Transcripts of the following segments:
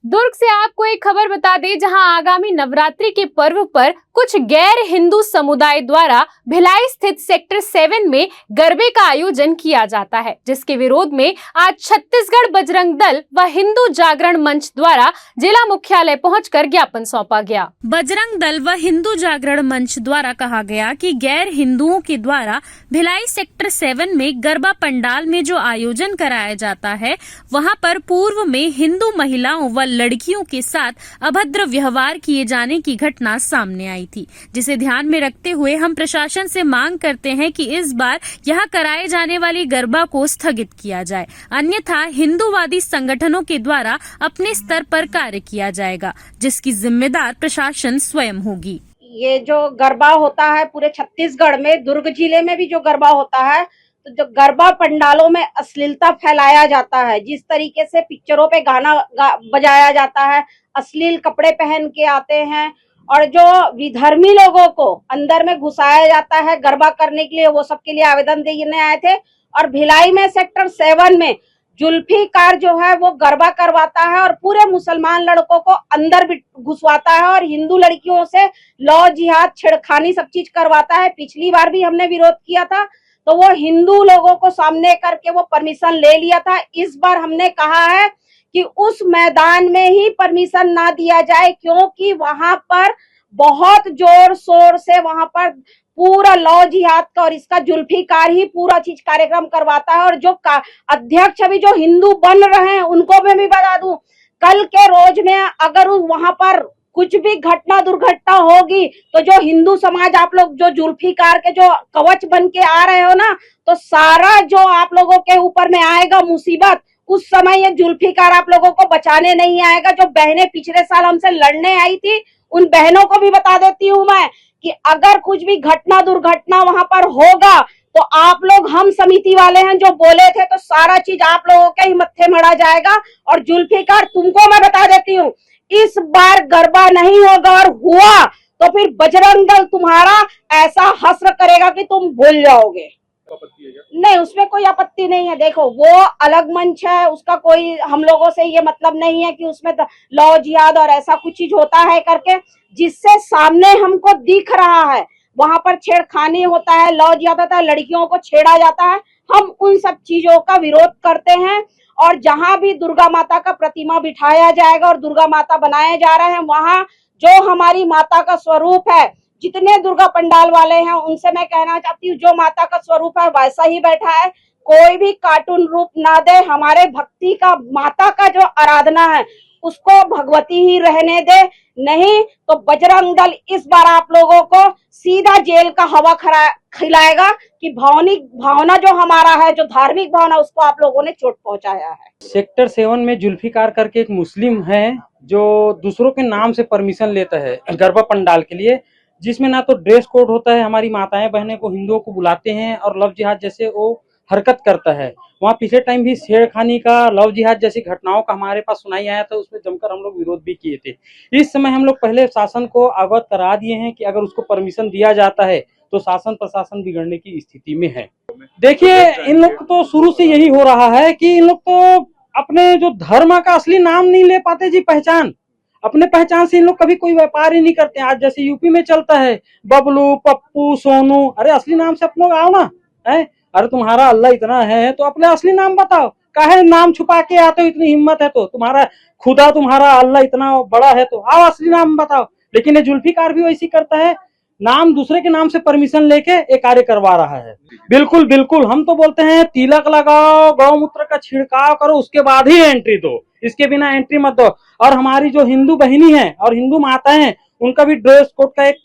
दुर्ग से आपको एक खबर बता दें, जहां आगामी नवरात्रि के पर्व पर कुछ गैर हिंदू समुदाय द्वारा भिलाई स्थित सेक्टर 7 में गरबे का आयोजन किया जाता है, जिसके विरोध में आज छत्तीसगढ़ बजरंग दल व हिंदू जागरण मंच द्वारा जिला मुख्यालय पहुंचकर ज्ञापन सौंपा गया। बजरंग दल व हिंदू जागरण मंच द्वारा कहा गया कि गैर हिंदुओं के द्वारा भिलाई सेक्टर 7 में गरबा पंडाल में जो आयोजन कराया जाता है, वहां पर पूर्व में हिंदू महिलाओं व लड़कियों के साथ अभद्र व्यवहार किए जाने की घटना सामने आई थी, जिसे ध्यान में रखते हुए हम प्रशासन से मांग करते हैं कि इस बार यहां कराए जाने वाली गरबा को स्थगित किया जाए, अन्यथा हिंदूवादी संगठनों के द्वारा अपने स्तर पर कार्य किया जाएगा, जिसकी जिम्मेदार प्रशासन स्वयं होगी। ये जो गरबा होता है पूरे छत्तीसगढ़ में, दुर्ग जिले में भी जो गरबा होता है, तो जो गरबा पंडालों में अश्लीलता फैलाया जाता है, जिस तरीके से पिक्चरों पे गाना बजाया जाता है, अश्लील कपड़े पहन के आते हैं और जो विधर्मी लोगों को अंदर में घुसाया जाता है गरबा करने के लिए, वो सबके लिए आवेदन देने आए थे। और भिलाई में सेक्टर 7 में जुल्फीकार जो है वो गरबा करवाता है और पूरे मुसलमान लड़कों को अंदर भी घुसवाता है और हिंदू लड़कियों से लौ जिहाद छेड़खानी सब चीज करवाता है। पिछली बार भी हमने विरोध किया था, तो वो हिंदू लोगों को सामने करके वो परमिशन ले लिया था। इस बार हमने कहा है कि उस मैदान में ही परमिशन ना दिया जाए, क्योंकि वहां पर बहुत जोर शोर से वहां पर पूरा लौ जिहाद का और इसका जुल्फीकार ही पूरा चीज कार्यक्रम करवाता है। और जो अध्यक्ष अभी जो हिंदू बन रहे हैं उनको मैं भी बता दूं, कल के रोज में अगर वहां पर कुछ भी घटना दुर्घटना होगी तो जो हिंदू समाज आप लोग जो जुल्फीकार के जो कवच बन के आ रहे हो ना, तो सारा जो आप लोगों के ऊपर में आएगा मुसीबत, उस समय ये जुल्फीकार आप लोगों को बचाने नहीं आएगा। जो बहनें पिछले साल हमसे लड़ने आई थी, उन बहनों को भी बता देती हूँ मैं कि अगर कुछ भी घटना दुर्घटना वहां पर होगा तो आप लोग, हम समिति वाले हैं जो बोले थे, तो सारा चीज आप लोगों के ही मत्थे मढ़ा जाएगा। और जुल्फीकार तुमको मैं बता देती हूँ, इस बार गरबा नहीं होगा और हुआ तो फिर बजरंग दल तुम्हारा ऐसा हश्र करेगा कि तुम भूल जाओगे। नहीं, उसमें कोई आपत्ति नहीं है। देखो, वो अलग मंच है, उसका कोई हम लोगों से ये मतलब नहीं है कि उसमें लौ जिहाद और ऐसा कुछ चीज होता है करके, जिससे सामने हमको दिख रहा है वहां पर छेड़खानी होता है, लौ जिहाद होता है, लड़कियों को छेड़ा जाता है। हम उन सब चीजों का विरोध करते हैं। और जहां भी दुर्गा माता का प्रतिमा बिठाया जाएगा और दुर्गा माता बनाए जा रहे हैं, वहां जो हमारी माता का स्वरूप है, जितने दुर्गा पंडाल वाले हैं उनसे मैं कहना चाहती हूँ, जो माता का स्वरूप है वैसा ही बैठा है, कोई भी कार्टून रूप ना दे। हमारे भक्ति का, माता का जो आराधना है उसको भगवती ही रहने दे, नहीं तो बजरंग दल इस बार आप लोगों को सीधा जेल का हवा खिलाएगा कि भावना जो हमारा है, जो धार्मिक भावना, उसको आप लोगों ने चोट पहुंचाया है। सेक्टर 7 में जुल्फीकार करके एक मुस्लिम है जो दूसरों के नाम से परमिशन लेता है गरबा पंडाल के लिए, जिसमें ना तो ड्रेस कोड होता है, हमारी माताएं बहनें को, हिंदुओं को बुलाते हैं और लव जिहाद जैसे वो हरकत करता है। वहाँ पिछले टाइम भी छेड़खानी का, लव जिहाद जैसी घटनाओं का हमारे पास सुनाई आया था, उसमें जमकर हम लोग विरोध भी किए थे। इस समय हम लोग पहले शासन को अवगत करा दिए हैं कि अगर उसको परमिशन दिया जाता है तो शासन प्रशासन बिगड़ने की स्थिति में है। देखिए, इन लोग तो शुरू से यही हो रहा है कि इन लोग तो अपने जो धर्म का असली नाम नहीं ले पाते जी, पहचान, अपने पहचान से इन लोग कभी कोई व्यापार ही नहीं करते। आज जैसे यूपी में चलता है बबलू, पप्पू, सोनू, अरे असली नाम से अपने लोग आओ ना, है? अरे तुम्हारा अल्लाह इतना है तो अपने असली नाम बताओ, काहे नाम छुपा के आते हो? इतनी हिम्मत है तो तुम्हारा खुदा, तुम्हारा अल्लाह इतना बड़ा है तो आओ असली नाम बताओ। लेकिन ये जुल्फीकार भी वैसी करता है, नाम दूसरे के नाम से परमिशन लेके एक कार्य करवा रहा है। बिल्कुल बिल्कुल, हम तो बोलते हैं तिलक लगाओ, गौमूत्र का छिड़काव करो, उसके बाद ही एंट्री दो, इसके बिना एंट्री मत दो। और हमारी जो हिंदू बहनी है और हिंदू माताएं हैं, उनका भी ड्रेस कोड का एक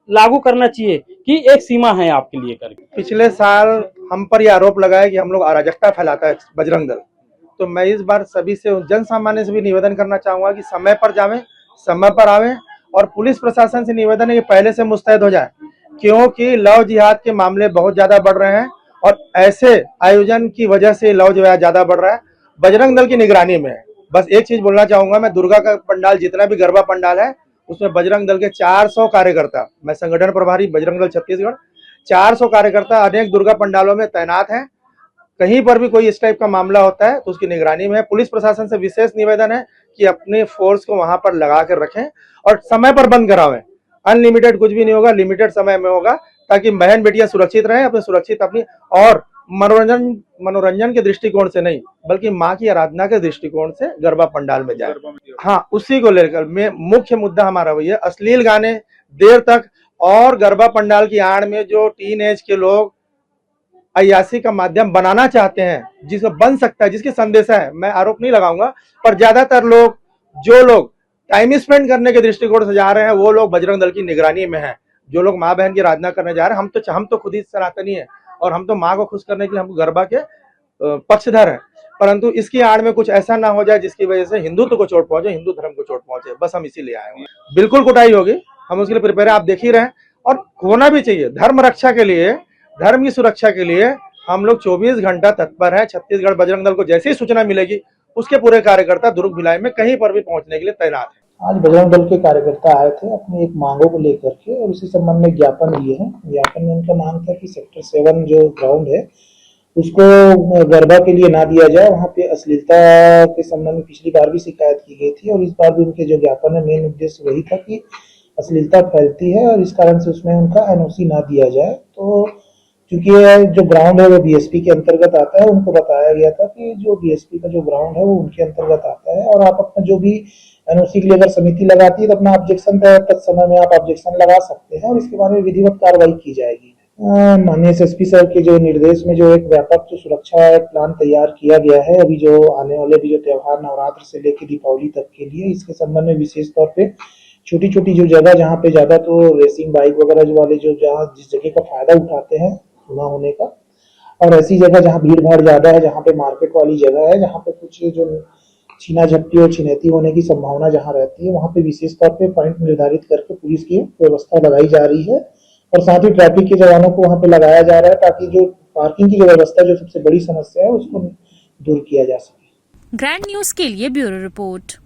लागू करना चाहिए कि एक सीमा है आपके लिए करके। पिछले साल हम पर यह आरोप लगाया कि हम लोग अराजकता फैलाता है बजरंग दल, तो मैं इस बार सभी से, जन सामान्य से भी निवेदन करना चाहूंगा कि समय पर जावें, समय पर आवें। और पुलिस प्रशासन से निवेदन है कि पहले से मुस्तैद हो जाए, क्योंकि लव जिहाद के मामले बहुत ज्यादा बढ़ रहे हैं और ऐसे आयोजन की वजह से लव जिहाद ज्यादा बढ़ रहा है। बजरंग दल की निगरानी में है। बस एक चीज बोलना चाहूंगा मैं, दुर्गा का पंडाल, जितना भी गरबा पंडाल है, उसमें बजरंग दल के 400 कार्यकर्ता, मैं संगठन प्रभारी बजरंग दल छत्तीसगढ़, 400 कार्यकर्ता अनेक दुर्गा पंडालों में तैनात हैं। कहीं पर भी कोई इस टाइप का मामला होता है तो उसकी निगरानी में है। पुलिस प्रशासन से विशेष निवेदन है कि अपने फोर्स को वहां पर लगा कर रखें और समय पर बंद करावें। अनलिमिटेड कुछ भी नहीं होगा, लिमिटेड समय में होगा, ताकि बहन बेटियां सुरक्षित रहें, अपने सुरक्षित अपनी, और मनोरंजन के दृष्टिकोण से नहीं बल्कि माँ की आराधना के दृष्टिकोण से गरबा पंडाल में जाए। हाँ, उसी को लेकर मुख्य मुद्दा हमारा वही है, अश्लील गाने देर तक, और गरबा पंडाल की आड़ में जो टीन एज के लोग अय्यासी का माध्यम बनाना चाहते हैं, जिसको बन सकता है, जिसकी संदेशा है, मैं आरोप नहीं लगाऊंगा, पर ज्यादातर लोग, जो लोग टाइम स्पेंड करने के दृष्टिकोण से जा रहे हैं, वो लोग बजरंग दल की निगरानी में हैं। जो लोग माँ बहन की आराधना करने जा रहे हैं, हम तो खुद ही सनातनी है और हम तो माँ को खुश करने के लिए हम गरबा के पक्षधर हैं, परंतु इसकी आड़ में कुछ ऐसा ना हो जाए जिसकी वजह से हिंदुत्व को चोट पहुंचे, हिंदू धर्म को चोट पहुंचे, बस हम इसीलिए आए हैं। बिल्कुल कुटाई होगी, हम उसके लिए प्रिपेयर है, आप देख ही रहे हैं, और होना भी चाहिए। धर्म रक्षा के लिए, धर्म की सुरक्षा के लिए हम लोग 24 घंटा तत्पर हैं। छत्तीसगढ़ बजरंग दल को जैसे ही सूचना मिलेगी, उसके पूरे कार्यकर्ता दुर्ग भिलाई में कहीं पर भी पहुंचने के लिए तैनात है। आज बजरंग दल के कार्यकर्ता आए थे अपनी एक मांगों को लेकर के, और उसी संबंध में ज्ञापन दिए हैं। ज्ञापन में उनका मांग था कि सेक्टर 7 जो ग्राउंड है उसको गरबा के लिए ना दिया जाए। वहाँ पे अश्लीलता के संबंध में पिछली बार भी शिकायत की गई थी, और इस बार भी उनके जो ज्ञापन है, मेन उद्देश्य वही था कि अश्लीलता फैलती है और इस कारण से उसमें उनका एनओसी ना दिया जाए। तो क्योंकि जो ग्राउंड है वो बीएसपी के अंतर्गत आता है, उनको बताया गया था कि जो बीएसपी का जो ग्राउंड है वो उनके अंतर्गत आता है, और आप अपना जो भी एनओसी के लिए अगर समिति लगाती है तो अपना ऑब्जेक्शन तत्समय में आप ऑब्जेक्शन लगा सकते हैं, और इसके बारे में विधिवत कार्रवाई की जाएगी। माननीय एसएसपी सर के जो निर्देश में जो एक व्यापक जो सुरक्षा प्लान तैयार किया गया है, अभी जो आने वाले भी जो त्योहार नवरात्र से लेकर दीपावली तक के लिए, इसके संबंध में विशेष तौर पे छोटी छोटी जो जगह जहाँ पे ज्यादा तो रेसिंग बाइक वगैरह जो वाले जो जहाँ जिस जगह का फायदा उठाते हैं ना होने का, और ऐसी जगह जहाँ भीड़ भाड़ ज्यादा है, जहाँ पे मार्केट वाली जगह है, जहाँ पे कुछ जो छीना झपटी और छिनैती होने की संभावना जहाँ रहती है, वहाँ पे विशेष तौर पे पॉइंट निर्धारित करके पुलिस की व्यवस्था लगाई जा रही है, और साथ ही ट्रैफिक के जवानों को वहाँ पे लगाया जा रहा है, ताकि जो पार्किंग की जो व्यवस्था जो सबसे बड़ी समस्या है उसको दूर किया जा सके। ग्रैंड न्यूज के लिए ब्यूरो रिपोर्ट।